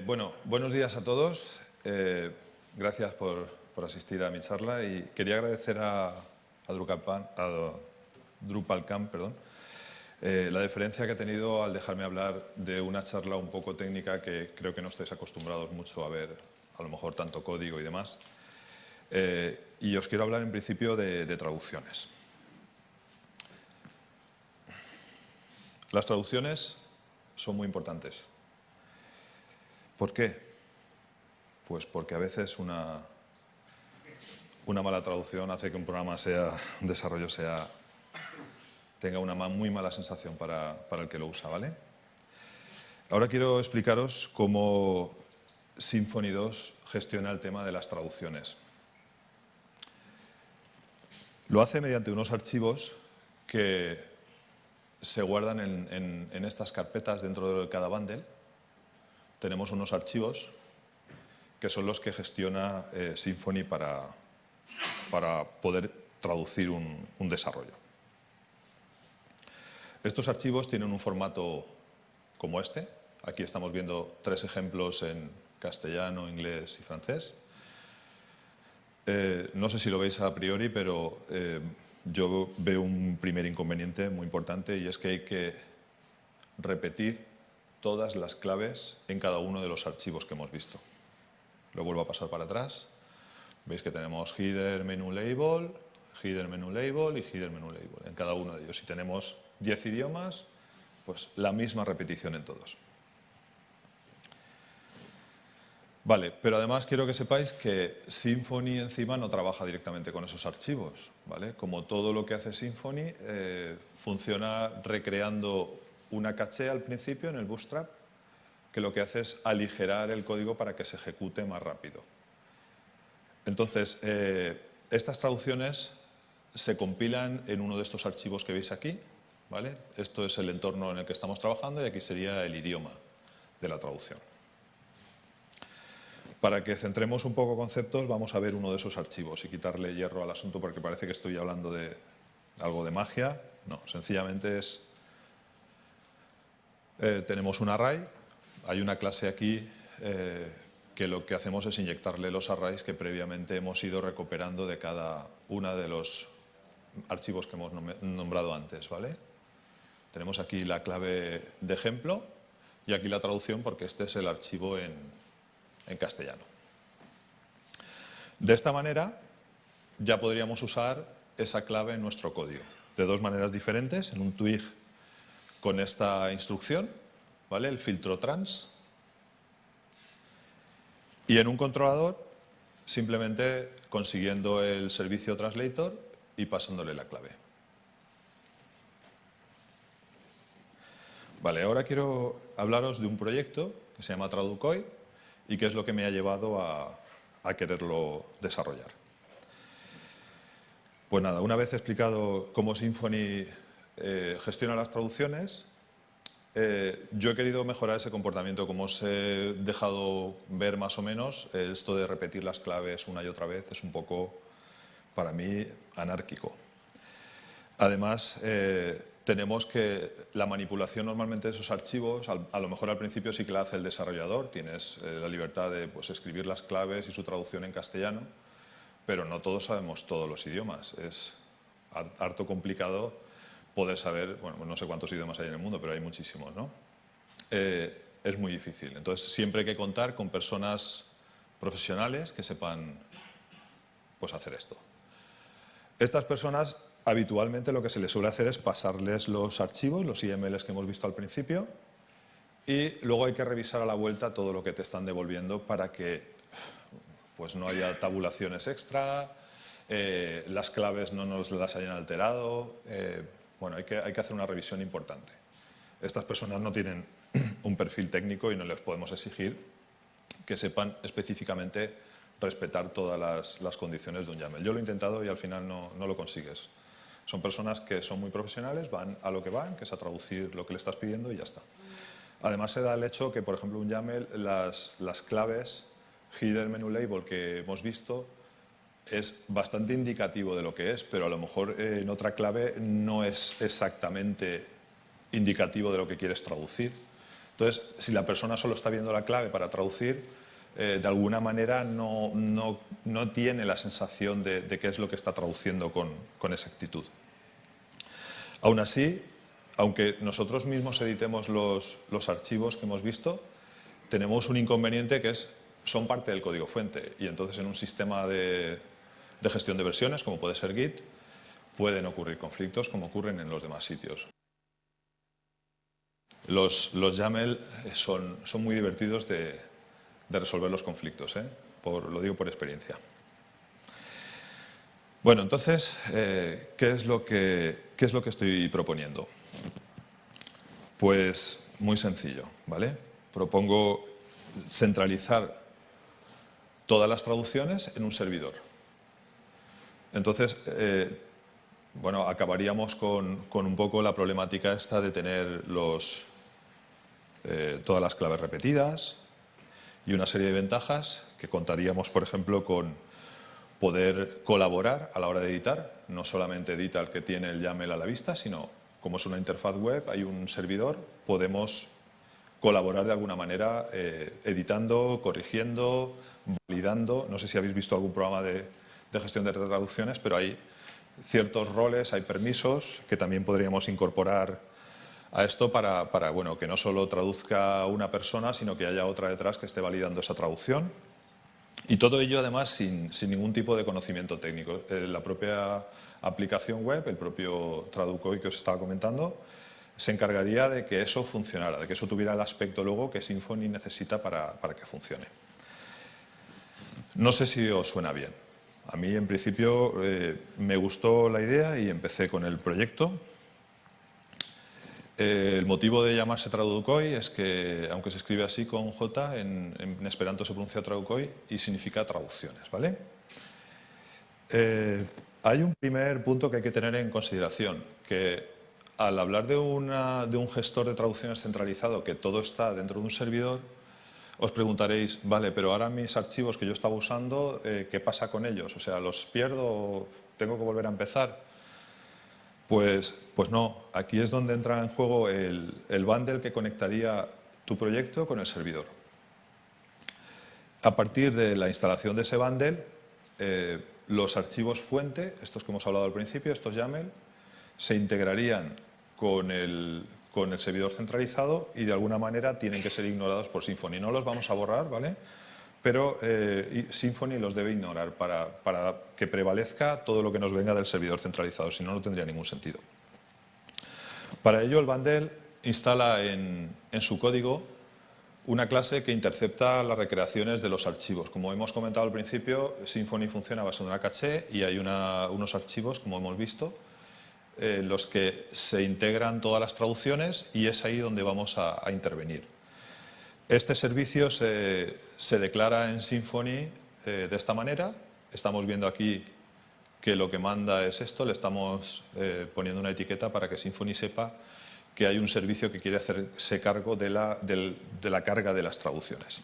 Bueno, buenos días a todos. Gracias por asistir a mi charla y quería agradecer a Drupalcamp, la deferencia que ha tenido al dejarme hablar de una charla un poco técnica que creo que no estáis acostumbrados mucho a ver, a lo mejor tanto código y demás. Y os quiero hablar en principio de traducciones. Las traducciones son muy importantes. ¿Por qué? Pues porque a veces una mala traducción hace que un programa de desarrollo tenga una muy mala sensación para el que lo usa, ¿vale? Ahora quiero explicaros cómo Symfony 2 gestiona el tema de las traducciones. Lo hace mediante unos archivos que se guardan en estas carpetas dentro de cada bundle. Tenemos unos archivos que son los que gestiona Symfony para poder traducir un desarrollo. Estos archivos tienen un formato como este. Aquí estamos viendo 3 ejemplos en castellano, inglés y francés. No sé si lo veis a priori, pero yo veo un primer inconveniente muy importante y es que hay que repetir todas las claves en cada uno de los archivos que hemos visto. Lo vuelvo a pasar para atrás. Veis que tenemos header, menu label y header, menu label en cada uno de ellos. Si tenemos 10 idiomas, pues la misma repetición en todos. Vale, pero además quiero que sepáis que Symfony encima no trabaja directamente con esos archivos, ¿vale? Como todo lo que hace Symfony, funciona recreando una caché al principio en el Bootstrap, que lo que hace es aligerar el código para que se ejecute más rápido. Entonces, estas traducciones se compilan en uno de estos archivos que veis aquí, ¿vale? Esto es el entorno en el que estamos trabajando y aquí sería el idioma de la traducción. Para que centremos un poco conceptos, vamos a ver uno de esos archivos y quitarle hierro al asunto porque parece que estoy hablando de algo de magia. No, sencillamente es... tenemos un array, hay una clase aquí que lo que hacemos es inyectarle los arrays que previamente hemos ido recuperando de cada uno de los archivos que hemos nombrado antes, ¿vale? Tenemos aquí la clave de ejemplo y aquí la traducción porque este es el archivo en castellano. De esta manera ya podríamos usar esa clave en nuestro código de 2 maneras diferentes, en un twig con esta instrucción, ¿vale? El filtro trans, y en un controlador simplemente consiguiendo el servicio translator y pasándole la clave. Vale, ahora quiero hablaros de un proyecto que se llama Traducoi y que es lo que me ha llevado a quererlo desarrollar. Pues nada, una vez explicado cómo Symfony gestiona las traducciones, yo he querido mejorar ese comportamiento. Como os he dejado ver más o menos, esto de repetir las claves una y otra vez es un poco, para mí, anárquico. Además, tenemos que la manipulación normalmente de esos archivos, a lo mejor al principio sí que la hace el desarrollador, tienes la libertad de escribir las claves y su traducción en castellano, pero no todos sabemos todos los idiomas. Es harto complicado poder saber, bueno, no sé cuántos idiomas hay en el mundo, pero hay muchísimos, ¿no? Es muy difícil. Entonces, siempre hay que contar con personas profesionales que sepan hacer esto. Estas personas, habitualmente lo que se les suele hacer es pasarles los archivos, los IMLs que hemos visto al principio, y luego hay que revisar a la vuelta todo lo que te están devolviendo para que no haya tabulaciones extra, las claves no nos las hayan alterado. Bueno, hay que hacer una revisión importante. Estas personas no tienen un perfil técnico y no les podemos exigir que sepan específicamente respetar todas las condiciones de un YAML. Yo lo he intentado y al final no lo consigues. Son personas que son muy profesionales, van a lo que van, que es a traducir lo que le estás pidiendo y ya está. Además se da el hecho que, por ejemplo, un YAML, las claves header, menu label que hemos visto es bastante indicativo de lo que es, pero a lo mejor en otra clave no es exactamente indicativo de lo que quieres traducir. Entonces, si la persona solo está viendo la clave para traducir, de alguna manera no tiene la sensación de qué es lo que está traduciendo con exactitud. Aún así, aunque nosotros mismos editemos los archivos que hemos visto, tenemos un inconveniente que son parte del código fuente, y entonces en un sistema de gestión de versiones, como puede ser Git, pueden ocurrir conflictos como ocurren en los demás sitios. Los YAML son muy divertidos de resolver los conflictos, lo digo por experiencia. Bueno, entonces, ¿qué es lo que estoy proponiendo? Pues muy sencillo, ¿vale? Propongo centralizar todas las traducciones en un servidor. Entonces, bueno, acabaríamos con un poco la problemática esta de tener todas las claves repetidas y una serie de ventajas que contaríamos, por ejemplo, con poder colaborar a la hora de editar. No solamente edita el que tiene el YAML a la vista, sino como es una interfaz web, hay un servidor, podemos colaborar de alguna manera editando, corrigiendo, validando. No sé si habéis visto algún programa de gestión de traducciones, pero hay ciertos roles, hay permisos que también podríamos incorporar a esto para bueno, que no solo traduzca una persona, sino que haya otra detrás que esté validando esa traducción. Y todo ello, además, sin ningún tipo de conocimiento técnico. La propia aplicación web, el propio Traducoi que os estaba comentando, se encargaría de que eso funcionara, de que eso tuviera el aspecto luego que Symfony necesita para que funcione. No sé si os suena bien. A mí, en principio, me gustó la idea y empecé con el proyecto. El motivo de llamarse Traducoi es que, aunque se escribe así con J, en esperanto se pronuncia Traducoi y significa traducciones, ¿vale? Hay un primer punto que hay que tener en consideración, que al hablar de un gestor de traducciones centralizado, que todo está dentro de un servidor, os preguntaréis, vale, pero ahora mis archivos que yo estaba usando, ¿qué pasa con ellos? O sea, ¿los pierdo? ¿Tengo que volver a empezar? Pues no, aquí es donde entra en juego el bundle que conectaría tu proyecto con el servidor. A partir de la instalación de ese bundle, los archivos fuente, estos que hemos hablado al principio, estos YAML, se integrarían con el servidor centralizado y de alguna manera tienen que ser ignorados por Symfony. No los vamos a borrar, ¿vale? Pero Symfony los debe ignorar para que prevalezca todo lo que nos venga del servidor centralizado, si no, no tendría ningún sentido. Para ello, el bundle instala en su código una clase que intercepta las recreaciones de los archivos. Como hemos comentado al principio, Symfony funciona a base de una caché y hay unos archivos, como hemos visto, los que se integran todas las traducciones y es ahí donde vamos a intervenir. Este servicio se declara en Symfony de esta manera. Estamos viendo aquí que lo que manda es esto. Le estamos poniendo una etiqueta para que Symfony sepa que hay un servicio que quiere hacerse cargo de la carga de las traducciones.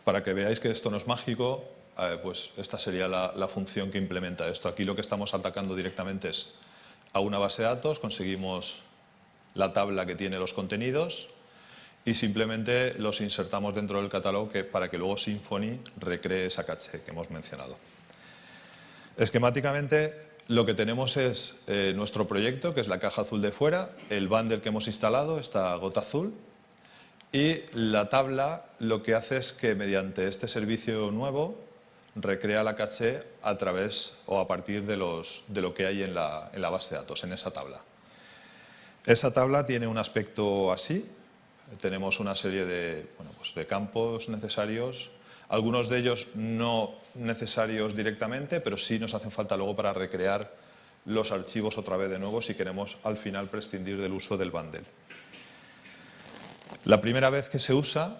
Para que veáis que esto no es mágico, pues esta sería la función que implementa esto. Aquí lo que estamos atacando directamente es a una base de datos, conseguimos la tabla que tiene los contenidos y simplemente los insertamos dentro del catálogo para que luego Symfony recree esa caché que hemos mencionado. Esquemáticamente lo que tenemos es nuestro proyecto, que es la caja azul de fuera, el bundle que hemos instalado, esta gota azul, y la tabla lo que hace es que mediante este servicio nuevo recrea la caché a través o a partir de lo que hay en la base de datos, en esa tabla. Esa tabla tiene un aspecto así. Tenemos una serie de campos necesarios, algunos de ellos no necesarios directamente, pero sí nos hacen falta luego para recrear los archivos otra vez de nuevo si queremos al final prescindir del uso del bundle. La primera vez que se usa,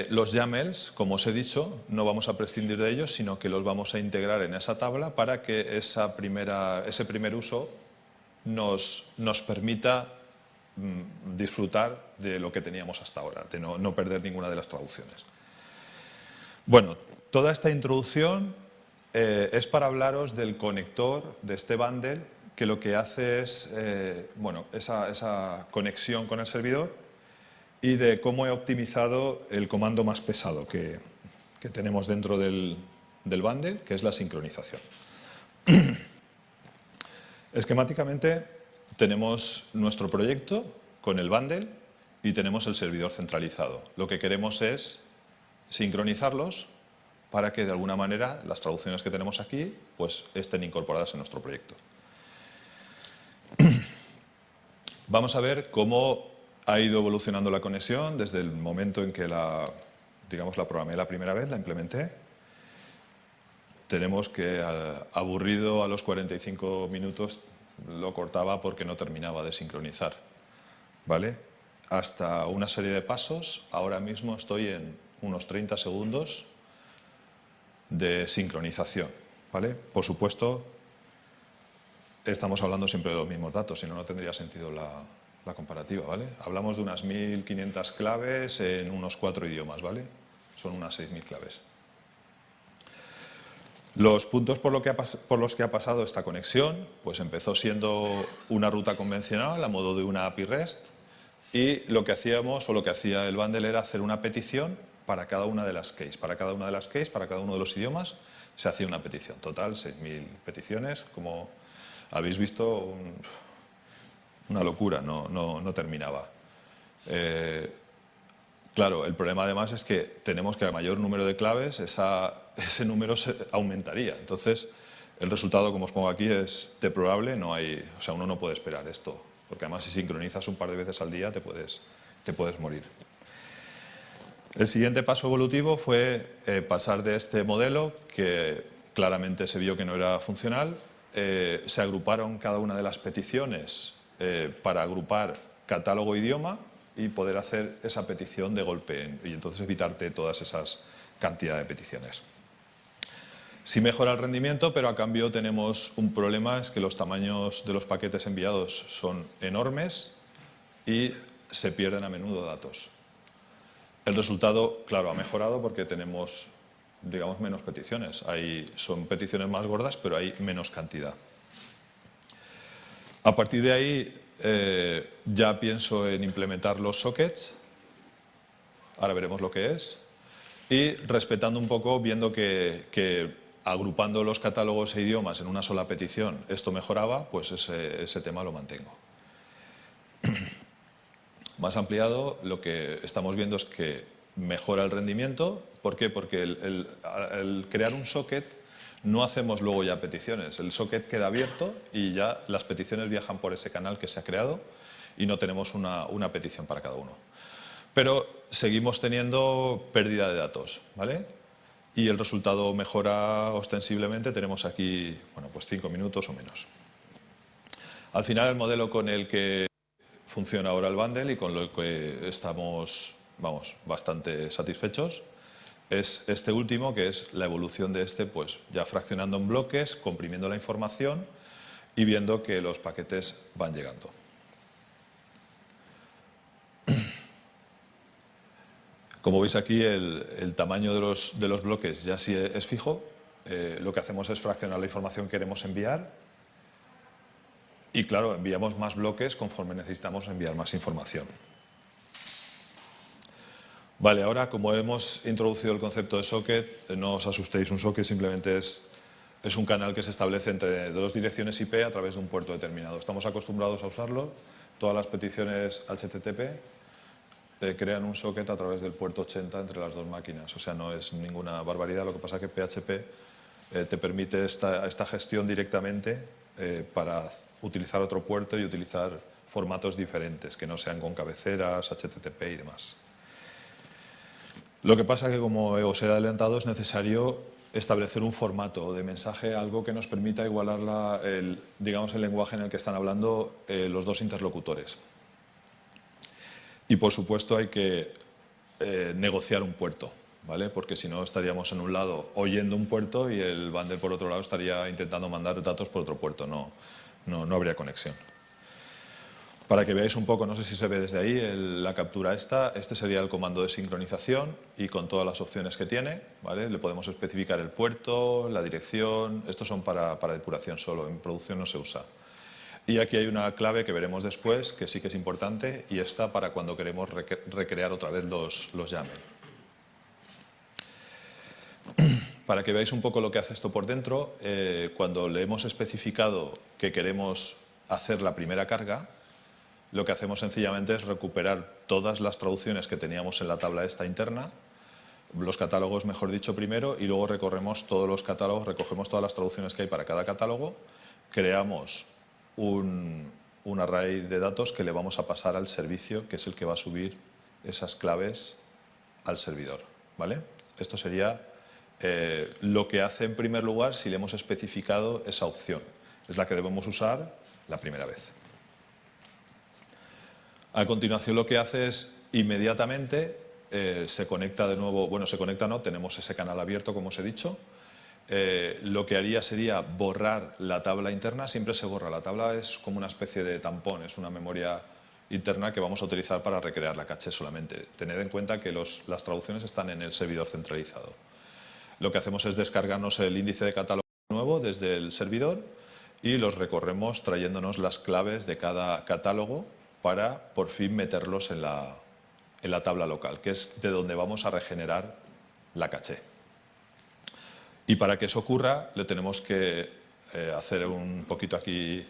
los YAMLs, como os he dicho, no vamos a prescindir de ellos, sino que los vamos a integrar en esa tabla para que ese primer uso nos permita disfrutar de lo que teníamos hasta ahora, de no perder ninguna de las traducciones. Bueno, toda esta introducción es para hablaros del conector de este bundle que lo que hace es bueno, esa conexión con el servidor y de cómo he optimizado el comando más pesado que tenemos dentro del bundle, que es la sincronización. Esquemáticamente tenemos nuestro proyecto con el bundle y tenemos el servidor centralizado. Lo que queremos es sincronizarlos para que de alguna manera las traducciones que tenemos aquí pues estén incorporadas en nuestro proyecto. Vamos a ver cómo ha ido evolucionando la conexión desde el momento en que la programé la primera vez, la implementé. Tenemos que, aburrido, a los 45 minutos lo cortaba porque no terminaba de sincronizar, ¿vale? Hasta una serie de pasos, ahora mismo estoy en unos 30 segundos de sincronización, ¿vale? Por supuesto, estamos hablando siempre de los mismos datos, si no, no tendría sentido la comparativa, ¿vale? Hablamos de unas 1.500 claves en unos 4 idiomas, ¿vale? Son unas 6.000 claves. Los puntos por los que ha pasado esta conexión, pues empezó siendo una ruta convencional a modo de una API REST y lo que hacíamos o lo que hacía el bundle era hacer una petición para cada una de las keys. Para cada una de las keys, para cada uno de los idiomas, se hacía una petición. Total, 6.000 peticiones, como habéis visto, una locura, no terminaba. Claro, el problema además es que tenemos que a mayor número de claves, ese número aumentaría. Entonces, el resultado, como os pongo aquí, es deplorable. O sea, uno no puede esperar esto, porque además si sincronizas un par de veces al día te puedes morir. El siguiente paso evolutivo fue pasar de este modelo, que claramente se vio que no era funcional. Se agruparon cada una de las peticiones para agrupar catálogo e idioma y poder hacer esa petición de golpe y entonces evitarte todas esas cantidades de peticiones. Sí mejora el rendimiento, pero a cambio tenemos un problema, es que los tamaños de los paquetes enviados son enormes y se pierden a menudo datos. El resultado, claro, ha mejorado porque tenemos, digamos, menos peticiones. Son peticiones más gordas, pero hay menos cantidad. A partir de ahí, ya pienso en implementar los sockets, ahora veremos lo que es, y respetando un poco, viendo que agrupando los catálogos e idiomas en una sola petición esto mejoraba, pues ese tema lo mantengo. Más ampliado, lo que estamos viendo es que mejora el rendimiento. ¿Por qué? Porque al crear un socket no hacemos luego ya peticiones. El socket queda abierto y ya las peticiones viajan por ese canal que se ha creado y no tenemos una petición para cada uno. Pero seguimos teniendo pérdida de datos, ¿vale? Y el resultado mejora ostensiblemente. Tenemos aquí, bueno, pues 5 minutos o menos. Al final, el modelo con el que funciona ahora el bundle y con lo que estamos, vamos, bastante satisfechos es este último, que es la evolución de este, pues ya fraccionando en bloques, comprimiendo la información y viendo que los paquetes van llegando. Como veis aquí, el tamaño de los bloques ya sí es fijo. Lo que hacemos es fraccionar la información que queremos enviar y, claro, enviamos más bloques conforme necesitamos enviar más información. Vale, ahora, como hemos introducido el concepto de socket, no os asustéis, un socket simplemente es un canal que se establece entre dos direcciones IP a través de un puerto determinado. Estamos acostumbrados a usarlo. Todas las peticiones HTTP crean un socket a través del puerto 80 entre las dos máquinas. O sea, no es ninguna barbaridad. Lo que pasa es que PHP te permite esta gestión directamente para utilizar otro puerto y utilizar formatos diferentes, que no sean con cabeceras, HTTP y demás. Lo que pasa es que, como os he adelantado, es necesario establecer un formato de mensaje, algo que nos permita igualar digamos, el lenguaje en el que están hablando los dos interlocutores. Y, por supuesto, hay que negociar un puerto, ¿vale? Porque si no, estaríamos en un lado oyendo un puerto y el bundle, por otro lado, estaría intentando mandar datos por otro puerto. No habría conexión. Para que veáis un poco, no sé si se ve desde ahí, la captura este sería el comando de sincronización y con todas las opciones que tiene, ¿vale? Le podemos especificar el puerto, la dirección. Estos son para depuración solo, en producción no se usa. Y aquí hay una clave que veremos después, que sí que es importante, y está para cuando queremos recrear otra vez los YAML. Para que veáis un poco lo que hace esto por dentro, cuando le hemos especificado que queremos hacer la primera carga, lo que hacemos sencillamente es recuperar todas las traducciones que teníamos en la tabla esta interna, los catálogos, mejor dicho, primero, y luego recorremos todos los catálogos, recogemos todas las traducciones que hay para cada catálogo, creamos un array de datos que le vamos a pasar al servicio, que es el que va a subir esas claves al servidor, ¿vale? Esto sería lo que hace en primer lugar si le hemos especificado esa opción. Es la que debemos usar la primera vez. A continuación lo que hace es inmediatamente se conecta de nuevo, bueno, se conecta no, tenemos ese canal abierto como os he dicho. Lo que haría sería borrar la tabla interna, siempre se borra. La tabla es como una especie de tampón, es una memoria interna que vamos a utilizar para recrear la caché solamente. Tened en cuenta que las traducciones están en el servidor centralizado. Lo que hacemos es descargarnos el índice de catálogo nuevo desde el servidor y los recorremos trayéndonos las claves de cada catálogo para por fin meterlos en la tabla local, que es de donde vamos a regenerar la caché. Y para que eso ocurra, le tenemos que hacer un poquito aquí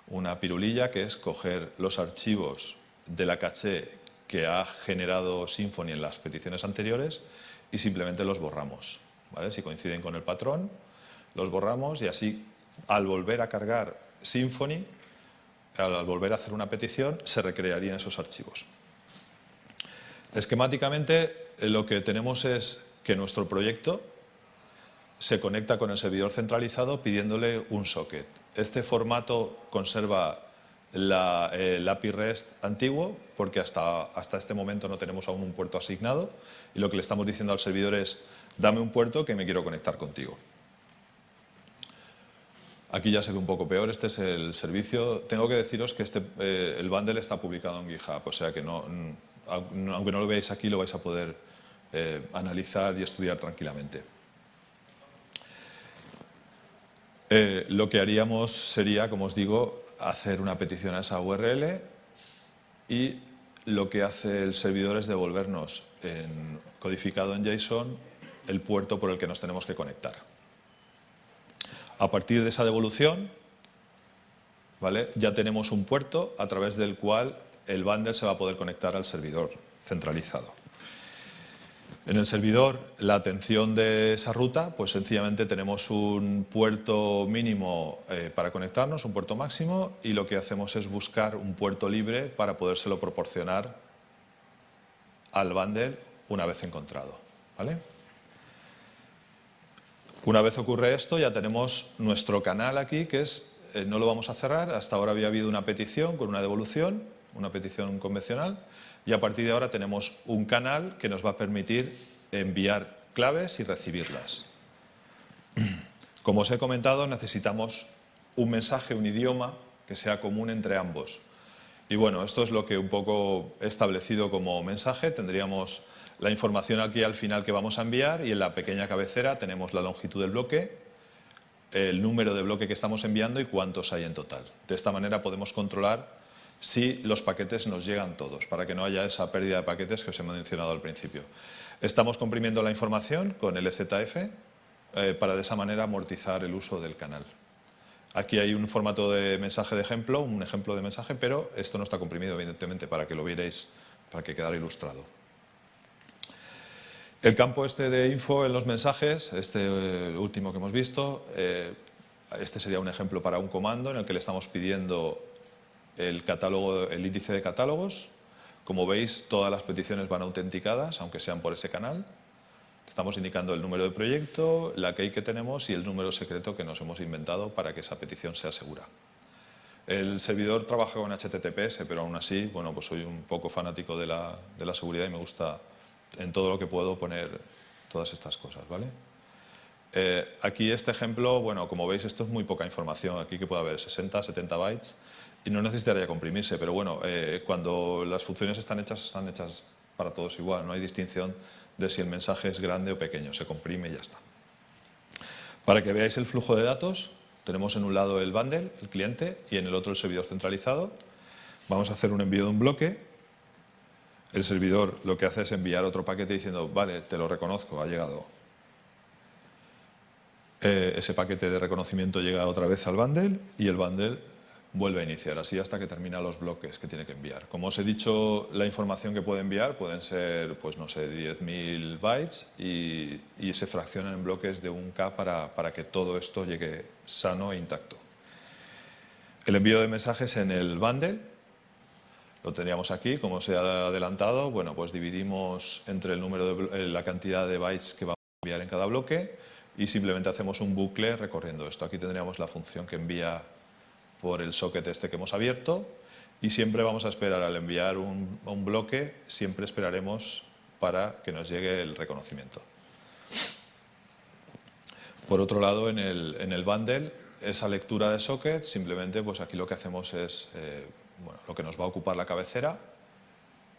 una pirulilla, que es coger los archivos de la caché que ha generado Symfony en las peticiones anteriores y simplemente los borramos, ¿vale? Si coinciden con el patrón, los borramos y así, al volver a cargar Symfony, al volver a hacer una petición, se recrearían esos archivos. Esquemáticamente, lo que tenemos es que nuestro proyecto se conecta con el servidor centralizado pidiéndole un socket. Este formato conserva el API REST antiguo porque hasta este momento no tenemos aún un puerto asignado y lo que le estamos diciendo al servidor es dame un puerto que me quiero conectar contigo. Aquí ya se ve un poco peor, este es el servicio. Tengo que deciros que el bundle está publicado en GitHub, o sea que aunque no lo veáis aquí, lo vais a poder analizar y estudiar tranquilamente. Lo que haríamos sería, como os digo, hacer una petición a esa URL y lo que hace el servidor es devolvernos codificado en JSON el puerto por el que nos tenemos que conectar. A partir de esa devolución, ¿vale?, ya tenemos un puerto a través del cual el bundle se va a poder conectar al servidor centralizado. En el servidor, la atención de esa ruta, pues sencillamente tenemos un puerto mínimo para conectarnos, un puerto máximo, y lo que hacemos es buscar un puerto libre para podérselo proporcionar al bundle una vez encontrado, ¿vale? Una vez ocurre esto, ya tenemos nuestro canal aquí, que no lo vamos a cerrar. Hasta ahora había habido una petición con una devolución, una petición convencional, y a partir de ahora tenemos un canal que nos va a permitir enviar claves y recibirlas. Como os he comentado, necesitamos un mensaje, un idioma que sea común entre ambos. Y bueno, esto es lo que un poco he establecido como mensaje. Tendríamos la información aquí al final que vamos a enviar y en la pequeña cabecera tenemos la longitud del bloque, el número de bloque que estamos enviando y cuántos hay en total. De esta manera podemos controlar si los paquetes nos llegan todos, para que no haya esa pérdida de paquetes que os he mencionado al principio. Estamos comprimiendo la información con LZF para de esa manera amortizar el uso del canal. Aquí hay un formato de mensaje de ejemplo, un ejemplo de mensaje, pero esto no está comprimido, evidentemente, para que lo vierais, para que quedara ilustrado. El campo este de info en los mensajes, el último que hemos visto, este sería un ejemplo para un comando en el que le estamos pidiendo el índice de catálogos. Como veis, todas las peticiones van autenticadas, aunque sean por ese canal. Estamos indicando el número de proyecto, la key que tenemos y el número secreto que nos hemos inventado para que esa petición sea segura. El servidor trabaja con HTTPS, pero aún así, bueno, pues soy un poco fanático de la seguridad y me gusta en todo lo que puedo poner todas estas cosas, ¿vale? Aquí este ejemplo, bueno, como veis, esto es muy poca información. Aquí que puede haber 60, 70 bytes y no necesitaría comprimirse, pero bueno, cuando las funciones están hechas para todos igual. No hay distinción de si el mensaje es grande o pequeño, se comprime y ya está. Para que veáis el flujo de datos, Tenemos en un lado el bundle, el cliente, y en el otro el servidor centralizado. Vamos a hacer un envío de un bloque. El servidor lo que hace es enviar otro paquete diciendo, vale, te lo reconozco, ha llegado. Ese paquete de reconocimiento llega otra vez al bundle y el bundle vuelve a iniciar, así hasta que termina los bloques que tiene que enviar. Como os he dicho, la información que puede enviar pueden ser, pues no sé, 10.000 bytes y se fraccionan en bloques de 1K para que todo esto llegue sano e intacto. El envío de mensajes en el bundle lo teníamos aquí, como se ha adelantado. Bueno, pues dividimos entre el número de, la cantidad de bytes que vamos a enviar en cada bloque y simplemente hacemos un bucle recorriendo esto. Aquí tendríamos la función que envía por el socket este que hemos abierto y siempre vamos a esperar al enviar un bloque, siempre esperaremos para que nos llegue el reconocimiento. Por otro lado, en el bundle, esa lectura de socket, simplemente pues aquí lo que hacemos es bueno, lo que nos va a ocupar la cabecera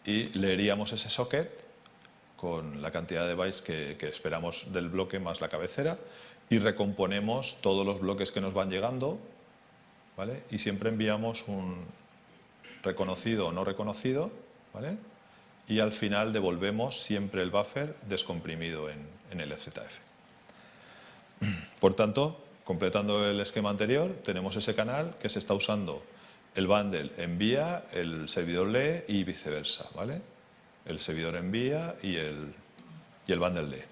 y leeríamos ese socket con la cantidad de bytes que esperamos del bloque más la cabecera y recomponemos todos los bloques que nos van llegando, ¿vale? Y siempre enviamos un reconocido o no reconocido, ¿vale? Y al final devolvemos siempre el buffer descomprimido en el ZF. Por tanto, completando el esquema anterior, tenemos ese canal que se está usando. El bundle envía, el servidor lee y viceversa, ¿vale? El servidor envía y el bundle lee.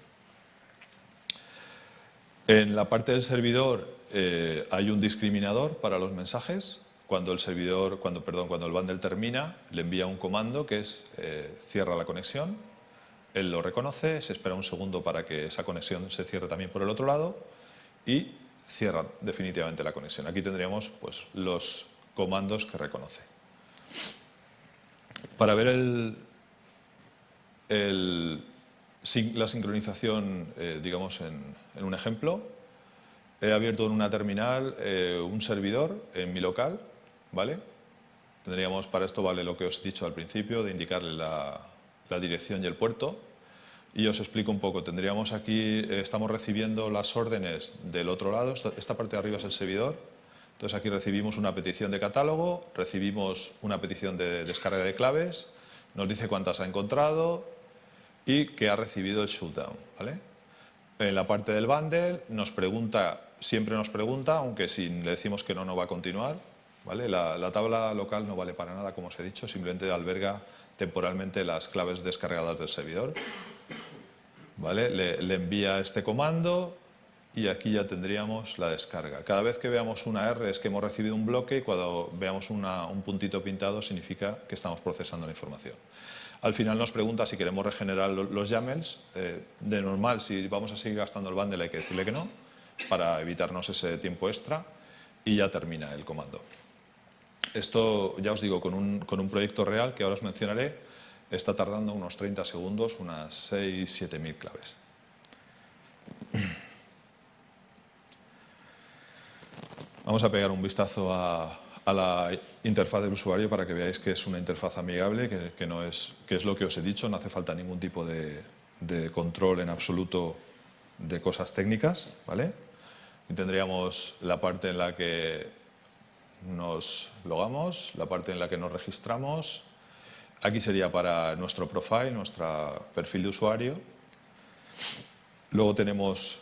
En la parte del servidor hay un discriminador para los mensajes. Cuando el bundle termina, le envía un comando que es cierra la conexión. Él lo reconoce, se espera un segundo para que esa conexión se cierre también por el otro lado y cierra definitivamente la conexión. Aquí tendríamos pues, los comandos que reconoce. Para ver la sincronización, digamos, en un ejemplo, he abierto en una terminal un servidor en mi local, ¿vale? Tendríamos para esto, vale, lo que os he dicho al principio, de indicarle la dirección y el puerto. Y os explico un poco. Tendríamos aquí, estamos recibiendo las órdenes del otro lado. Esta parte de arriba es el servidor. Entonces aquí recibimos una petición de catálogo, recibimos una petición de descarga de claves, nos dice cuántas ha encontrado y que ha recibido el shutdown, ¿vale? En la parte del bundle nos pregunta, siempre nos pregunta, aunque si le decimos que no, no va a continuar, ¿vale? La tabla local no vale para nada, como os he dicho, simplemente alberga temporalmente las claves descargadas del servidor. ¿Vale? Le envía este comando y aquí ya tendríamos la descarga. Cada vez que veamos una R es que hemos recibido un bloque y cuando veamos un puntito pintado significa que estamos procesando la información. Al final nos pregunta si queremos regenerar los YAMLs. De normal, si vamos a seguir gastando el bundle hay que decirle que no, para evitarnos ese tiempo extra y ya termina el comando. Esto, ya os digo, con un proyecto real que ahora os mencionaré, está tardando unos 30 segundos, unas 6.000 o 7.000 claves. Vamos a pegar un vistazo a la interfaz del usuario para que veáis que es una interfaz amigable, que es lo que os he dicho, no hace falta ningún tipo de control en absoluto de cosas técnicas, ¿vale? Y tendríamos la parte en la que nos logamos, la parte en la que nos registramos. Aquí sería para nuestro profile, nuestro perfil de usuario. Luego tenemos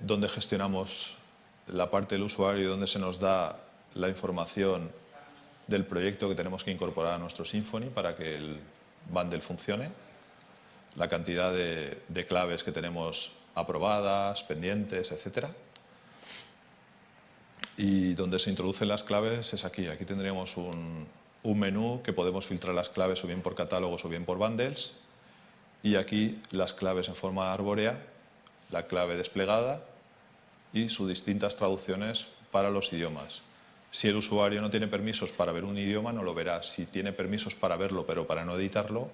donde gestionamos la parte del usuario, donde se nos da la información del proyecto que tenemos que incorporar a nuestro Symfony para que el bundle funcione, la cantidad de claves que tenemos aprobadas, pendientes, etc. Y donde se introducen las claves es aquí. Aquí tendríamos un menú que podemos filtrar las claves o bien por catálogos o bien por bundles. Y aquí las claves en forma arbórea, la clave desplegada y sus distintas traducciones para los idiomas. Si el usuario no tiene permisos para ver un idioma, no lo verá. Si tiene permisos para verlo, pero para no editarlo,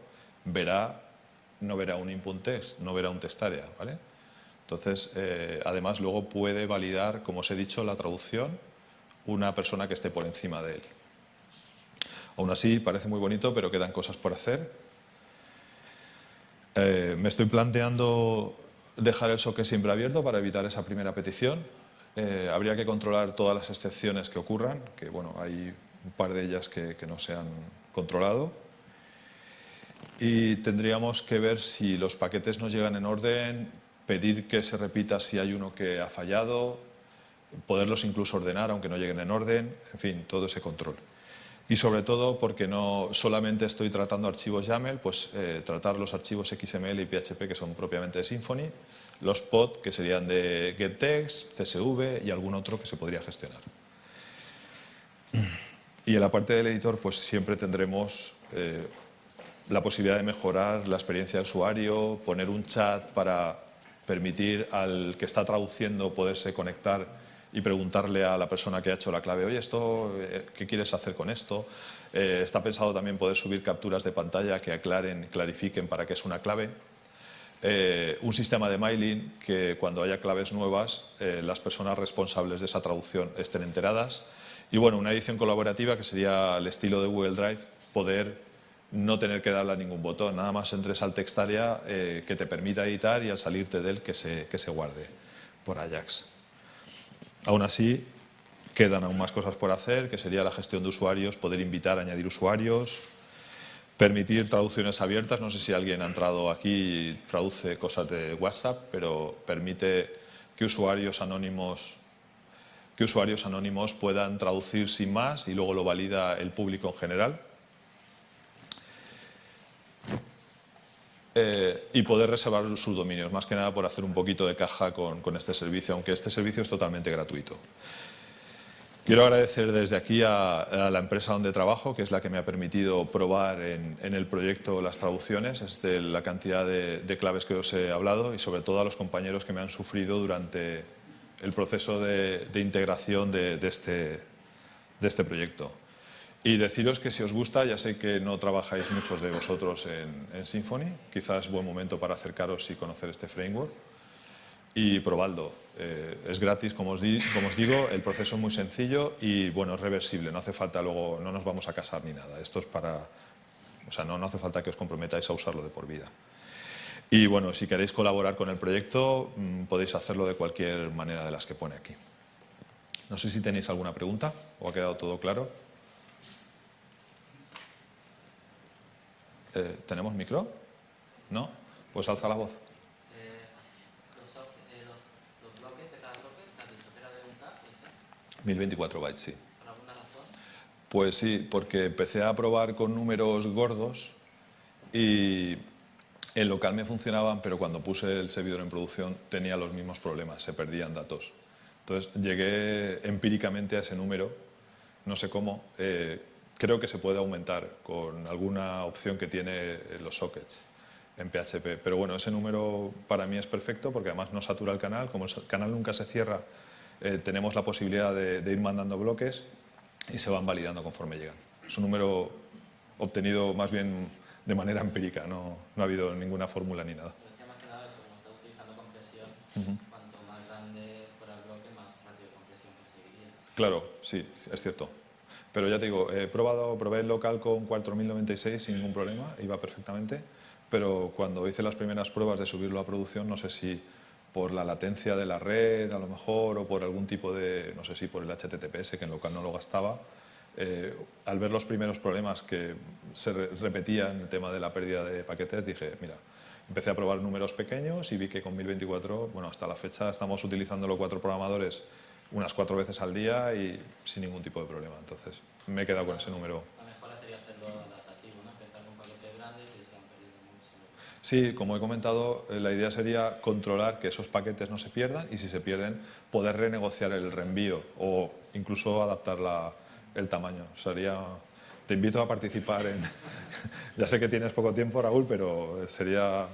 no verá un input text, no verá un text area, ¿vale? Entonces, además, luego puede validar, como os he dicho, la traducción una persona que esté por encima de él. Aún así, parece muy bonito, pero quedan cosas por hacer. Me estoy planteando dejar el socket siempre abierto para evitar esa primera petición. Habría que controlar todas las excepciones que ocurran, que bueno, hay un par de ellas que no se han controlado. Y tendríamos que ver si los paquetes nos llegan en orden, pedir que se repita si hay uno que ha fallado, poderlos incluso ordenar aunque no lleguen en orden, en fin, todo ese control. Y sobre todo porque no solamente estoy tratando archivos YAML, pues tratar los archivos XML y PHP que son propiamente de Symfony, los POD que serían de getText, CSV y algún otro que se podría gestionar. Y en la parte del editor pues siempre tendremos la posibilidad de mejorar la experiencia de usuario, poner un chat para permitir al que está traduciendo poderse conectar y preguntarle a la persona que ha hecho la clave, oye, ¿qué quieres hacer con esto? Está pensado también poder subir capturas de pantalla que aclaren, clarifiquen para qué es una clave. Un sistema de mailing que cuando haya claves nuevas las personas responsables de esa traducción estén enteradas. Y bueno, una edición colaborativa que sería al estilo de Google Drive, poder no tener que darle a ningún botón, nada más entres al text area que te permita editar y al salirte de él que se guarde por Ajax. Aún así, quedan aún más cosas por hacer, que sería la gestión de usuarios, poder invitar, añadir usuarios, permitir traducciones abiertas. No sé si alguien ha entrado aquí y traduce cosas de WhatsApp, pero permite que usuarios anónimos puedan traducir sin más y luego lo valida el público en general. Y poder reservar sus dominios, más que nada por hacer un poquito de caja con este servicio, aunque este servicio es totalmente gratuito. Quiero agradecer desde aquí a la empresa donde trabajo, que es la que me ha permitido probar en el proyecto las traducciones, es de la cantidad de claves que os he hablado, y sobre todo a los compañeros que me han sufrido durante el proceso de integración de este proyecto. Y deciros que si os gusta, ya sé que no trabajáis muchos de vosotros en Symfony, quizás es buen momento para acercaros y conocer este framework y probadlo. Es gratis, como os digo, el proceso es muy sencillo y bueno, es reversible, no hace falta luego, no nos vamos a casar ni nada. Esto es para, o sea, no hace falta que os comprometáis a usarlo de por vida. Y bueno, si queréis colaborar con el proyecto, podéis hacerlo de cualquier manera de las que pone aquí. No sé si tenéis alguna pregunta o ha quedado todo claro. ¿Tenemos micro? ¿No? Pues alza la voz. Los bloques de cada socket, ¿te has dicho que era de 1K? 1024 bytes, sí. ¿Por alguna razón? Pues sí, porque empecé a probar con números gordos y en local me funcionaban, pero cuando puse el servidor en producción tenía los mismos problemas, se perdían datos. Entonces llegué empíricamente a ese número, no sé cómo. Creo que se puede aumentar con alguna opción que tiene los sockets en PHP. Pero bueno, ese número para mí es perfecto porque además no satura el canal. Como el canal nunca se cierra, tenemos la posibilidad de ir mandando bloques y se van validando conforme llegan. Es un número obtenido más bien de manera empírica, no ha habido ninguna fórmula ni nada. Yo decía más que nada eso, como está utilizando compresión, cuanto más grande fuera el bloque, más rápido de compresión conseguiría. Claro, sí, es cierto. Pero ya te digo, probé el local con 4096 sin ningún problema, iba perfectamente, pero cuando hice las primeras pruebas de subirlo a producción, no sé si por la latencia de la red a lo mejor o por algún tipo de, no sé si por el HTTPS que en local no lo gastaba, al ver los primeros problemas que se repetían el tema de la pérdida de paquetes, dije, mira, empecé a probar números pequeños y vi que con 1024, bueno, hasta la fecha estamos utilizando los 4 programadores unas 4 veces al día y sin ningún tipo de problema. Entonces, me he quedado con ese número. La mejora sería hacerlo adaptativo, ¿no? Empezar con paquetes grandes y se van perdiendo mucho. Sí, como he comentado, la idea sería controlar que esos paquetes no se pierdan y si se pierden, poder renegociar el reenvío o incluso adaptar el tamaño. Te invito a participar en... Ya sé que tienes poco tiempo, Raúl, pero sería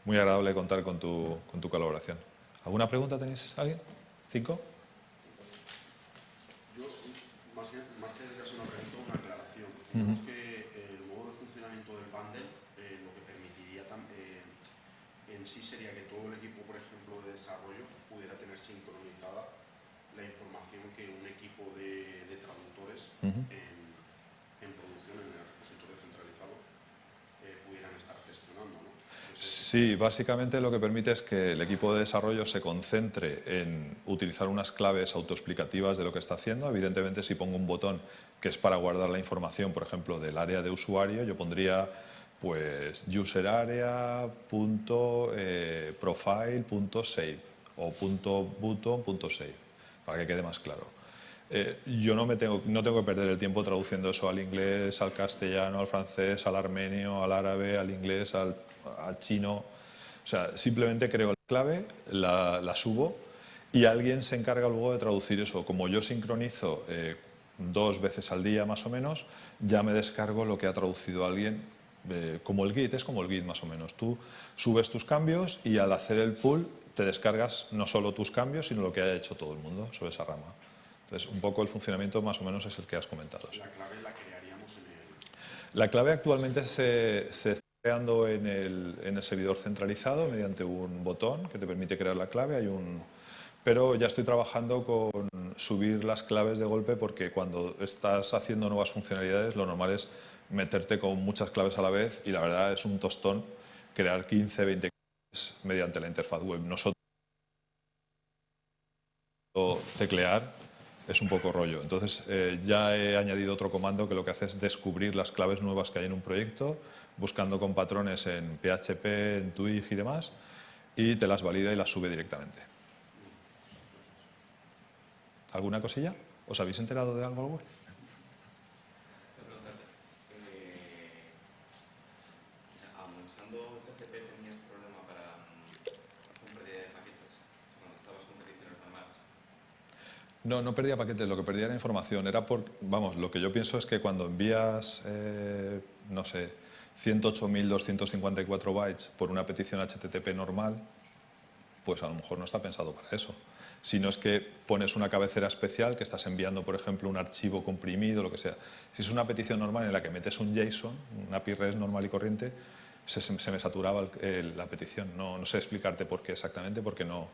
muy agradable contar con tu colaboración. ¿Alguna pregunta tenéis alguien? ¿5? Yo, más que dedicarse a una pregunta, una aclaración. Digamos que el modo de funcionamiento del bundle lo que permitiría en sí sería que todo el equipo, por ejemplo, de desarrollo pudiera tener sincronizada la información que un equipo de traductores en producción, en el repositorio centralizado, pudieran estar gestionando, ¿no? Entonces, Sí, básicamente lo que permite es que el equipo de desarrollo se concentre en utilizar unas claves autoexplicativas de lo que está haciendo. Evidentemente, si pongo un botón que es para guardar la información, por ejemplo, del área de usuario, yo pondría pues userarea.profile.save o .button.save, para que quede más claro. Yo no tengo que perder el tiempo traduciendo eso al inglés, al castellano, al francés, al armenio, al árabe, al inglés, al chino. O sea, simplemente creo la clave, la subo y alguien se encarga luego de traducir eso. Como yo sincronizo 2 veces al día más o menos, ya me descargo lo que ha traducido alguien, como el Git, es como el Git más o menos. Tú subes tus cambios y al hacer el pull te descargas no solo tus cambios, sino lo que haya hecho todo el mundo sobre esa rama. Entonces, un poco el funcionamiento más o menos es el que has comentado. La clave la crearíamos en el... La clave actualmente se está creando en el servidor centralizado mediante un botón que te permite crear la clave. Pero ya estoy trabajando con subir las claves de golpe, porque cuando estás haciendo nuevas funcionalidades lo normal es meterte con muchas claves a la vez y la verdad es un tostón crear 15, 20 claves mediante la interfaz web. Nosotros teclear es un poco rollo. Entonces ya he añadido otro comando que lo que hace es descubrir las claves nuevas que hay en un proyecto, buscando con patrones en PHP, en Twig y demás, y te las valida y las sube directamente. ¿Alguna cosilla? ¿Os habéis enterado de algo? Aun usando TCP tenías problema con pérdida de paquetes cuando estabas con peticiones normales. No perdía paquetes, lo que perdía era información. Vamos, lo que yo pienso es que cuando envías, no sé, 108.254 bytes por una petición HTTP normal, pues a lo mejor no está pensado para eso. Si no es que pones una cabecera especial que estás enviando, por ejemplo, un archivo comprimido, lo que sea. Si es una petición normal en la que metes un JSON, una API REST normal y corriente, se me saturaba la petición. No sé explicarte por qué exactamente, porque no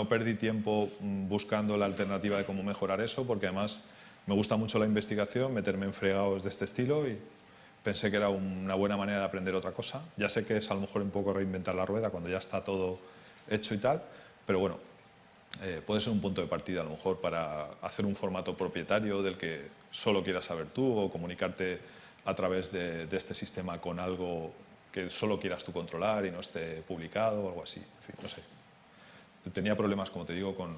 perdí tiempo buscando la alternativa de cómo mejorar eso, porque además me gusta mucho la investigación, meterme en fregados de este estilo, y pensé que era una buena manera de aprender otra cosa. Ya sé que es a lo mejor un poco reinventar la rueda cuando ya está todo hecho y tal, pero bueno, puede ser un punto de partida a lo mejor para hacer un formato propietario del que solo quieras saber tú, o comunicarte a través de este sistema con algo que solo quieras tú controlar y no esté publicado o algo así. En fin, no sé. Tenía problemas, como te digo, con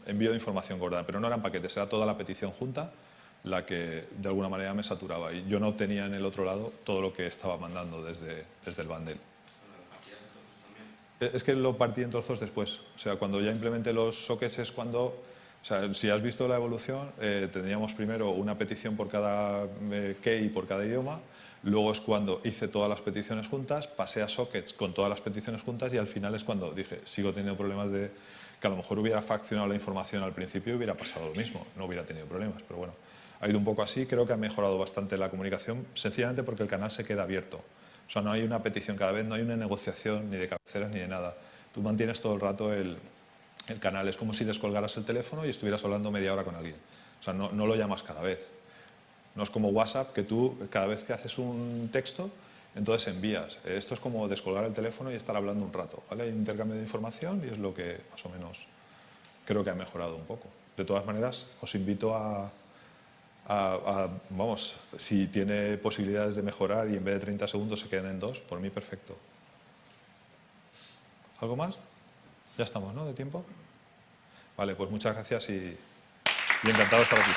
envío de información gorda, pero no eran paquetes, era toda la petición junta la que de alguna manera me saturaba, y yo no obtenía en el otro lado todo lo que estaba mandando desde el bundle. Es que lo partí en trozos después. O sea, cuando ya implementé los sockets es cuando... O sea, si has visto la evolución, tendríamos primero una petición por cada key, por cada idioma. Luego es cuando hice todas las peticiones juntas, pasé a sockets con todas las peticiones juntas, y al final es cuando dije, sigo teniendo problemas de... que a lo mejor hubiera fraccionado la información al principio y hubiera pasado lo mismo, no hubiera tenido problemas. Pero bueno, ha ido un poco así. Creo que ha mejorado bastante la comunicación, sencillamente porque el canal se queda abierto. O sea, no hay una petición cada vez, no hay una negociación ni de cabeceras ni de nada. Tú mantienes todo el rato el canal. Es como si descolgaras el teléfono y estuvieras hablando media hora con alguien. O sea, no lo llamas cada vez. No es como WhatsApp, que tú cada vez que haces un texto, entonces envías. Esto es como descolgar el teléfono y estar hablando un rato, ¿vale? Hay un intercambio de información y es lo que más o menos creo que ha mejorado un poco. De todas maneras, os invito vamos, si tiene posibilidades de mejorar y en vez de 30 segundos se quedan en 2, por mí perfecto. ¿Algo más? Ya estamos, ¿no? ¿De tiempo? Vale, pues muchas gracias y encantado de estar aquí.